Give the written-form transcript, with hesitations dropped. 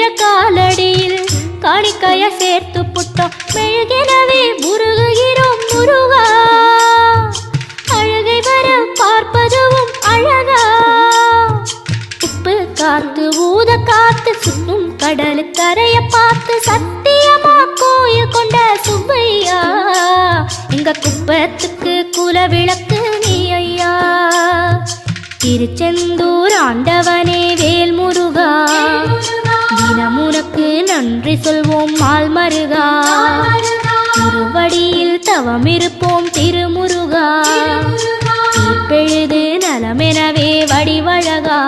வீர காலடியில் காணிக்கைய சேர்த்து புட்டோம் மெழுகெனவே முருகுகிறோம் முருகா அழகை வர பார்ப்பதுவும் அழகா உப்பு காத்து ஊத காத்து சுற்றும் கடலு கரைய பார்த்து சத்தியமா கோயில் கொண்ட சுப்பையா எங்க குப்பத்துக்கு குல விளக்கு நீ ஐயா திருச்செந்தூர் ஆண்டவனே வேல் முருகா தினம் உனக்கு நன்றி சொல்வோம் மால் மருகா திருவடியில் தவம் இருப்போம் திருமுருகா தீர்ப்பெழுது நலமெனவே வடிவழகா